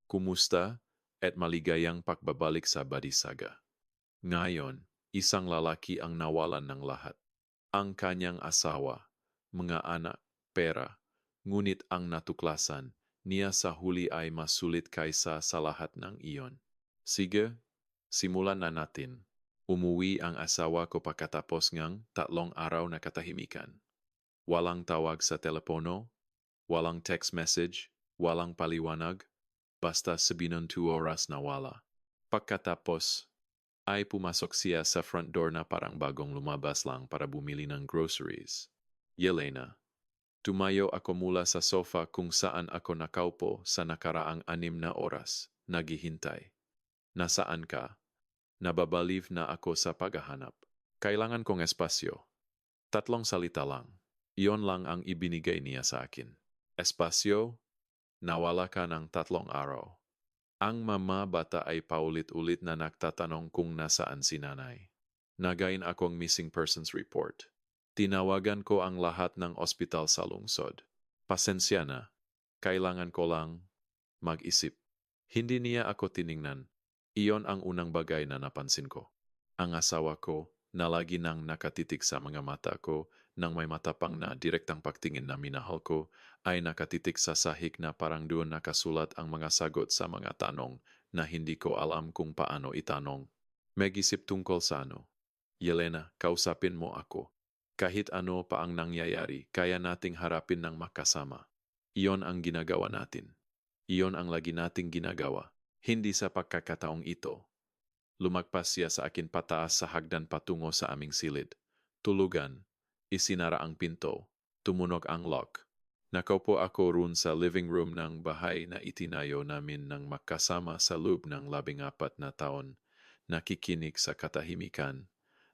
Kumusta? At maligayang pagbabalik sa Badisaga. Ngayon, isang lalaki ang nawalan ng lahat. Ang kanyang asawa, mga anak, pera, ngunit ang natuklasan niya sa huli ay mas sulit kaysa sa lahat ng iyon. Sige, simulan na natin. Umuwi ang asawa ko pagkatapos ng 3 araw na katahimikan. Walang tawag sa telepono, walang text message, walang paliwanag, basta 72 oras na wala. Pagkatapos, ay pumasok siya sa front door na parang bagong lumabas lang para bumili ng groceries. Yelena, tumayo ako mula sa sofa kung saan ako nakaupo sa nakaraang 6 na oras, naghihintay. Nasaan ka? Nababaliw na ako sa paghahanap. Kailangan kong espasyo. 3 salita lang. Iyon lang ang ibinigay niya sa akin. Espasyo, nawala ka ng 3 araw. Ang mama bata ay paulit-ulit na nagtatanong kung nasaan si nanay. Nagain akong missing persons report. Tinawagan ko ang lahat ng ospital sa lungsod. Pasensya na, kailangan ko lang mag-isip. Hindi niya ako tiningnan. Iyon ang unang bagay na napansin ko. Ang asawa ko na lagi nang nakatitig sa mga mata ko nang may matapang na direktang pagtingin na minahal ko ay nakatitig sa sahig na parang doon nakasulat ang mga sagot sa mga tanong na hindi ko alam kung paano itanong. Mag-isip tungkol sa ano. Yelena, kausapin mo ako. Kahit ano pa ang nangyayari, kaya nating harapin ng makasama. Iyon ang ginagawa natin. Iyon ang lagi nating ginagawa. Hindi sa pagkakataong ito. Lumagpas siya sa akin pataas sa hagdan patungo sa aming silid. Tulugan. Isinara ang pinto. Tumunog ang lock. Nakaupo ako roon sa living room ng bahay na itinayo namin ng magkasama sa loob ng 14 na taon. Nakikinig sa katahimikan.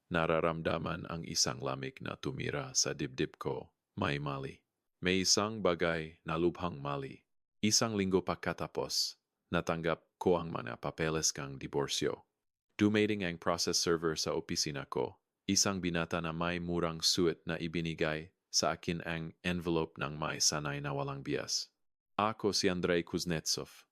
Nararamdaman ang isang lamig na tumira sa dibdib ko. May mali. May isang bagay na lubhang mali. Isang linggo pagkatapos, natanggap ko ang mga papeles kang diborsyo. Dumating ang process server sa opisina ko. Isang binata na may murang suit na ibinigay sa akin ang envelope ng may sanay na walang bias. Ako si Andrei Kuznetsov.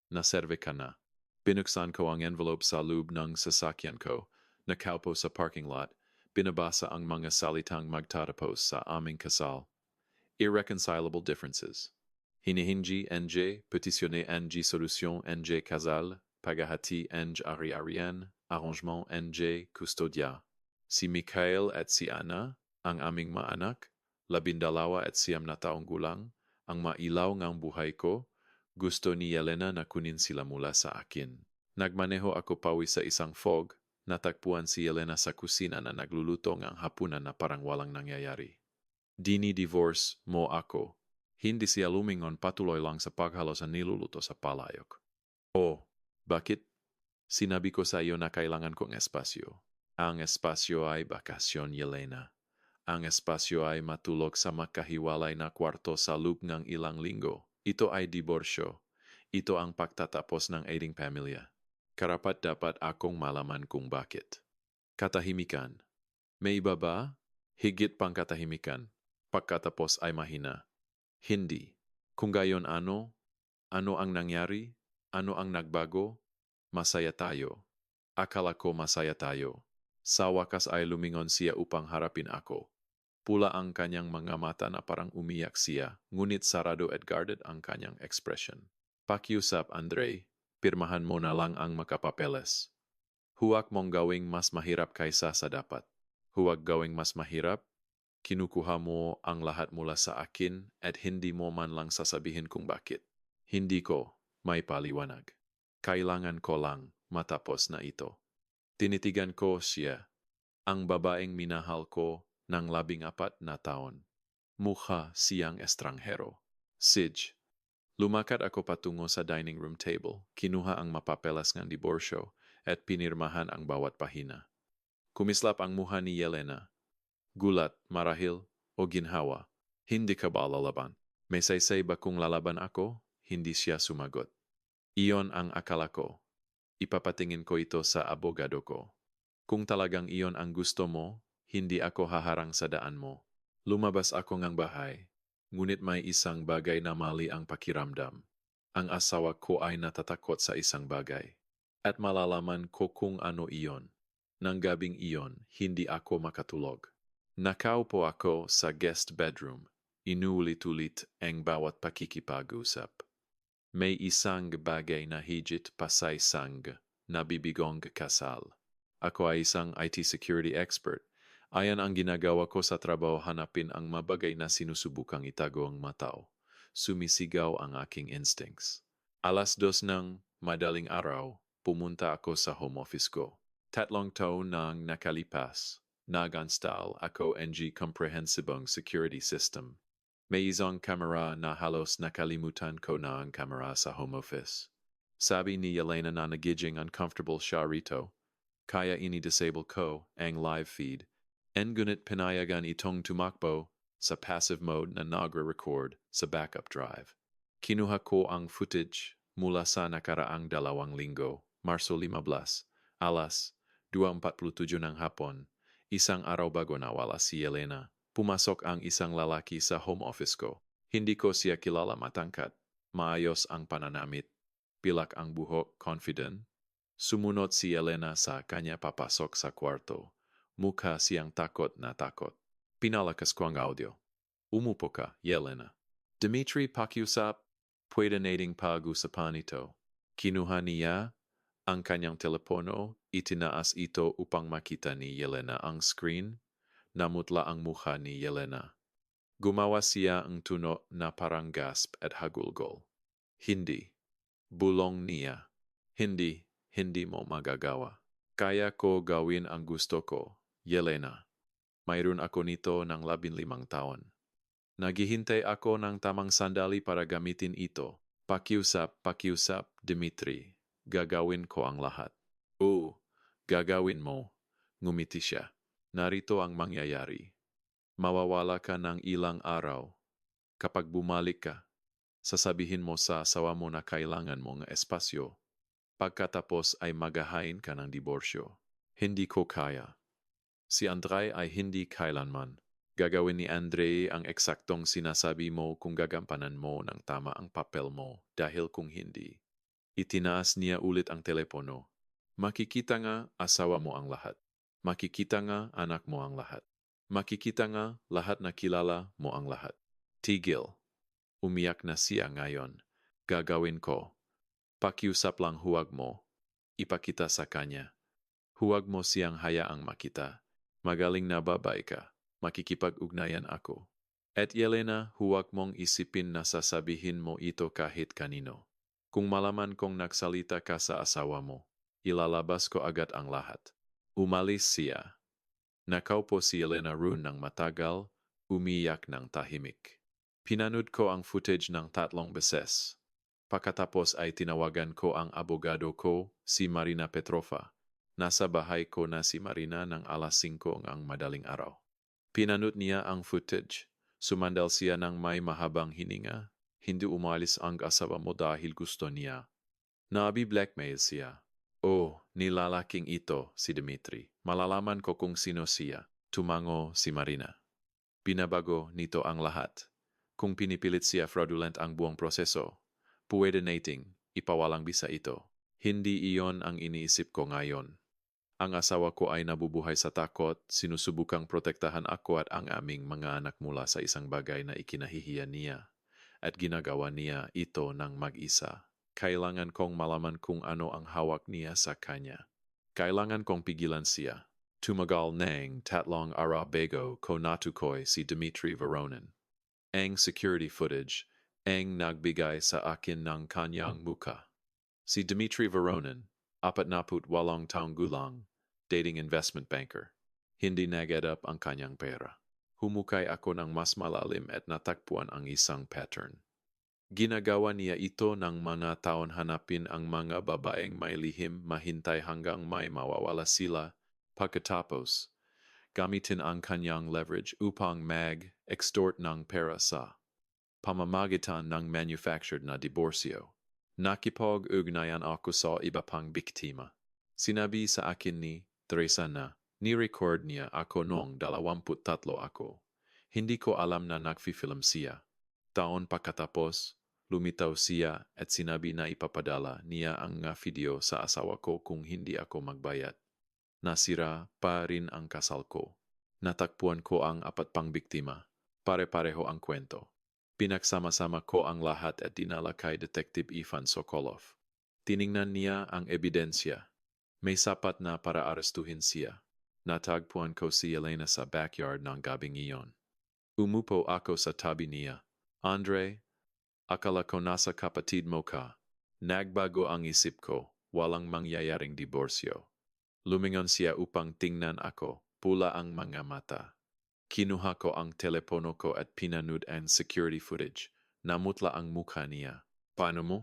Naserve ka na. Binuksan ko ang envelope sa loob ng sasakyan ko. Nakaupo sa parking lot. Binabasa ang mga salitang magtatapos sa aming kasal. Irreconcilable differences. Hinihingi NJ, petitione NG solution NJ Casal, paghahati NJ ari-arian, arrangement NJ custodia. Si Mikhail at si Anna, ang aming maanak, 12 at 9 na taong gulang, ang mailaw ngang buhay ko, gusto ni Yelena na kunin sila mula sa akin. Nagmaneho ako pawi sa isang fog, natagpuan si Yelena sa kusina na nagluluto ng hapunan na parang walang nangyayari. Dini-divorce mo ako. Hindi siya lumingon, patuloy lang sa paghalo sa niluluto sa palayok. Oh, bakit? Sinabi ko sa iyo na kailangan kong espasyo. Ang espasyo ay bakasyon, Yelena. Ang espasyo ay matulog sa makahiwalay na kwarto sa loob ng ilang linggo. Ito ay diborsyo. Ito ang pagtatapos ng aiding pamilya. Karapat-dapat akong malaman kung bakit. Katahimikan. May iba ba? Higit pang katahimikan. Pagkatapos ay mahina. Hindi. Kung gayon ano? Ano ang nangyari? Ano ang nagbago? Masaya tayo. Akala ko masaya tayo. Sa wakas ay lumingon siya upang harapin ako. Pula ang kanyang mga mata na parang umiyak siya, ngunit sarado at guarded ang kanyang expression. Pakiusap, Andre, pirmahan mo na lang ang makapapeles. Huwag mong gawing mas mahirap kaysa sa dapat. Huwag gawing mas mahirap. Kinukuha mo ang lahat mula sa akin at hindi mo man lang sasabihin kung bakit. Hindi ko may paliwanag. Kailangan ko lang matapos na ito. Tinitigan ko siya, ang babaeng minahal ko ng 14 na taon. Mukha siyang estranghero. Sige. Lumakad ako patungo sa dining room table, kinuha ang mapapelas ng diborsyo at pinirmahan ang bawat pahina. Kumislap ang mukha ni Yelena. Gulat, marahil, o ginhawa. Hindi ka ba lalaban? May saysay ba kung lalaban ako? Hindi siya sumagot. Iyon ang akala ko. Ipapatingin ko ito sa abogado ko. Kung talagang iyon ang gusto mo, hindi ako haharang sa daan mo. Lumabas ako ng bahay, ngunit may isang bagay na mali ang pakiramdam. Ang asawa ko ay natatakot sa isang bagay. At malalaman ko kung ano iyon. Nang gabing iyon, hindi ako makatulog. Nakaupo ako sa guest bedroom. Inuulit-ulit ang bawat pakikipag-usap. May isang bagay na higit pa sa isang nabibigong kasal. Ako ay isang IT security expert. Ayan ang ginagawa ko sa trabaho, hanapin ang mabagay na sinusubukang itago ang matao. Sumisigaw ang aking instincts. 2:00 ng madaling araw, pumunta ako sa home office ko. 3 taon nang nakalipas, nag-install ako ng comprehensibong security system. May isang kamera na halos nakalimutan ko na ang kamera sa home office. Sabi ni Elena na nagiging uncomfortable siya rito, kaya ini-disable ko ang live feed, ngunit pinayagan itong tumakbo sa passive mode na nagre-record sa backup drive. Kinuha ko ang footage mula sa nakaraang 2 linggo, Marso 15, alas 2:47 ng hapon, isang araw bago nawala si Elena. Pumasok ang isang lalaki sa home office ko. Hindi ko siya kilala, matangkad. Maayos ang pananamit. Pilak ang buhok, confident. Sumunod si Elena sa kanya papasok sa kwarto. Mukha siyang takot na takot. Pinalakas ko ang audio. Umupo ka, Yelena. Dmitry, pakiusap. Pwede nating pag-usapan ito. Kinuha niya ang kanyang telepono, itinaas ito upang makita ni Yelena ang screen. Namutla ang mukha ni Yelena. Gumawa siya ang tuno na parang gasp at hagulgol. Hindi. Bulong niya. Hindi mo magagawa. Kaya ko gawin ang gusto ko, Yelena. Mayroon ako nito ng 15 taon. Naghihintay ako ng tamang sandali para gamitin ito. Pakiusap, Dmitry. Gagawin ko ang lahat. Oo, gagawin mo. Ngumiti siya. Narito ang mangyayari. Mawawala ka ng ilang araw. Kapag bumalik ka, sasabihin mo sa asawa mo na kailangan mo ng espasyo. Pagkatapos ay maghahain ka ng diborsyo. Hindi ko kaya. Si Andre ay hindi kailanman. Gagawin ni Andre ang eksaktong sinasabi mo kung gagampanan mo ng tama ang papel mo, dahil kung hindi. Itinaas niya ulit ang telepono. Makikita nga asawa mo ang lahat. Makikita nga anak mo ang lahat. Makikita nga lahat na kilala mo ang lahat. Tigil. Umiyak na siya ngayon. Gagawin ko. Pakiusap lang, huwag mo. Ipakita sa kanya. Huwag mo siyang hayaang makita. Magaling na babae ka. Makikipag-ugnayan ako. At Yelena, huwag mong isipin na sasabihin mo ito kahit kanino. Kung malaman kong nagsalita ka sa asawa mo, ilalabas ko agad ang lahat. Umalis siya. Nakaupo si Yelena roon ng matagal, umiyak ng tahimik. Pinanood ko ang footage ng 3 beses. Pagkatapos ay tinawagan ko ang abogado ko, si Marina Petrova. Nasa bahay ko na si Marina ng alas 5 ng madaling araw. Pinanood niya ang footage. Sumandal siya ng may mahabang hininga. Hindi umalis ang asawa mo dahil gusto niya. Nabi-blackmail siya. Oh, nilalaking ito si Dmitry. Malalaman ko kung sino siya. Tumango si Marina. Binabago nito ang lahat. Kung pinipilit siya fraudulent ang buong proseso, pwede nating ipawalang bisa ito. Hindi iyon ang iniisip ko ngayon. Ang asawa ko ay nabubuhay sa takot, sinusubukang protektahan ako at ang aming mga anak mula sa isang bagay na ikinahihiya niya. At ginagawa niya ito ng mag-isa. Kailangan kong malaman kung ano ang hawak niya sa kanya. Kailangan kong pigilan siya. Tumagal ng 3 araw bago ko natukoy si Dmitry Voronin. Ang security footage ang nagbigay sa akin ng kanyang muka. Si Dmitry Voronin, 48 taong gulang, dating investment banker. Hindi nag-add-up ang kanyang pera. Humukay ako ng mas malalim at natakpuan ang isang pattern. Ginagawa niya ito ng mga taon, hanapin ang mga babaeng may lihim, mahintay hanggang may mawawala sila. Pagkatapos, gamitin ang kanyang leverage upang mag-extort ng pera sa pamamagitan ng manufactured na diborsyo. Nakipag-ugnayan ako sa iba pang biktima. Sinabi sa akin ni Teresa na ni-record niya ako noong 23 ako. Hindi ko alam na nagfi-film siya. Taon pagkatapos, Lumitaw siya at sinabi na ipapadala niya ang nga video sa asawa ko kung hindi ako magbayad. Nasira pa rin ang kasal ko. Natakpuan ko ang 4 pang biktima. Pare-pareho ang kwento. Pinagsama-sama ko ang lahat at dinala kay Detective Ivan Sokolov. Tiningnan niya ang ebidensya. May sapat na para arestuhin siya. Natagpuan ko si Elena sa backyard ng gabing iyon. Umupo ako sa tabi niya. Andre, akala ko nasa kapatid mo ka. Nagbago ang isip ko. Walang mangyayaring diborsyo. Lumingon siya upang tingnan ako. Pula ang mga mata. Kinuha ko ang telepono ko at pinanood ang security footage. Namutla ang mukha niya. Paano mo?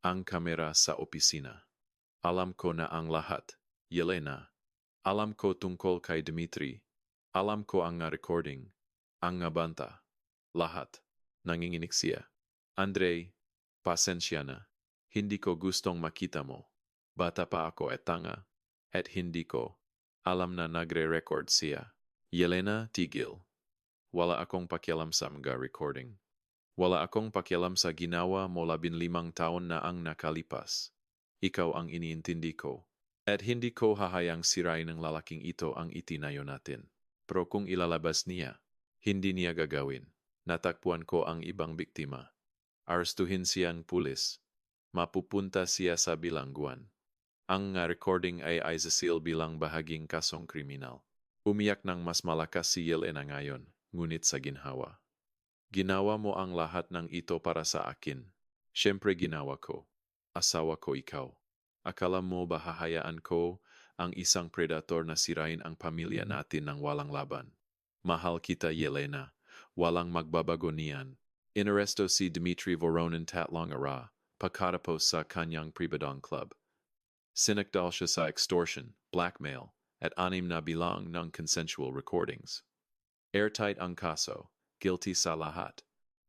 Ang kamera sa opisina. Alam ko na ang lahat. Yelena. Alam ko tungkol kay Dmitri. Alam ko ang nga recording. Ang nga banta. Lahat. Nanginginig siya. Andre, pasensya na. Hindi ko gustong makita mo. Bata pa ako at tanga. At hindi ko. Alam na nagre-record siya. Yelena, tigil. Wala akong pakialam sa mga recording. Wala akong pakialam sa ginawa mo 15 taon na ang nakalipas. Ikaw ang iniintindi ko. At hindi ko hahayang sirain ng lalaking ito ang itinayo natin. Pero kung ilalabas niya, hindi niya gagawin. Natakpuan ko ang ibang biktima. Arestuhin siyang pulis. Mapupunta siya sa bilangguan. Ang recording ay isasil bilang bahaging kasong kriminal. Umiyak ng mas malakas si Yelena ngayon, ngunit sa ginhawa. Ginawa mo ang lahat ng ito para sa akin. Siyempre ginawa ko. Asawa ko ikaw. Akala mo ba hahayaan ko ang isang predator na sirain ang pamilya natin ng walang laban? Mahal kita, Yelena. Walang magbabago niyan. Inaresto si Dmitry Voronin tatlong ara, pagkatapos sa kanyang pribadong club. Sinakdal siya sa extortion, blackmail, at 6 na bilang ng consensual recordings. Airtight ang kaso, guilty sa lahat.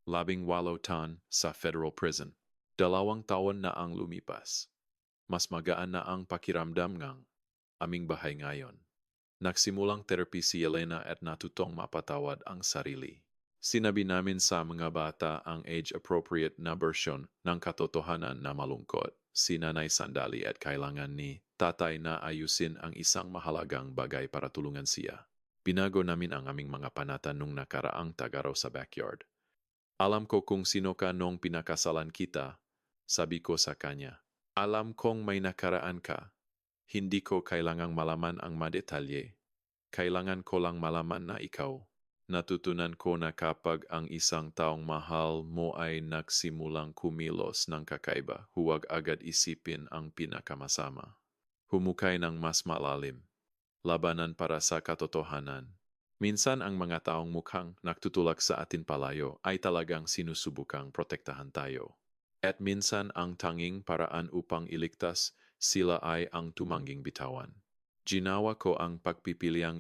18 taon sa federal prison. 2 taon na ang lumipas. Mas magaan na ang pakiramdam ngang aming bahay ngayon. Nagsimulang therapy si Yelena at natutong mapatawad ang sarili. Sinabi namin sa mga bata ang age-appropriate na bersyon ng katotohanan na malungkot. Si Nanay sandali at kailangan ni tatay na ayusin ang isang mahalagang bagay para tulungan siya. Binago namin ang aming mga panata nung nakaraang tagaraw sa backyard. Alam ko kung sino ka nung pinakasalan kita, sabi ko sa kanya. Alam kong may nakaraan ka. Hindi ko kailangang malaman ang madetalye. Kailangan ko lang malaman na ikaw. Natutunan ko na kapag ang isang taong mahal mo ay nagsimulang kumilos ng kakaiba, huwag agad isipin ang pinakamasama. Humukay ng mas malalim. Labanan para sa katotohanan. Minsan ang mga taong mukhang nagtutulak sa atin palayo ay talagang sinusubukang protektahan tayo. At minsan ang tanging paraan upang iligtas sila ay ang tumangging bitawan. Ginawa ko ang pagpipiliang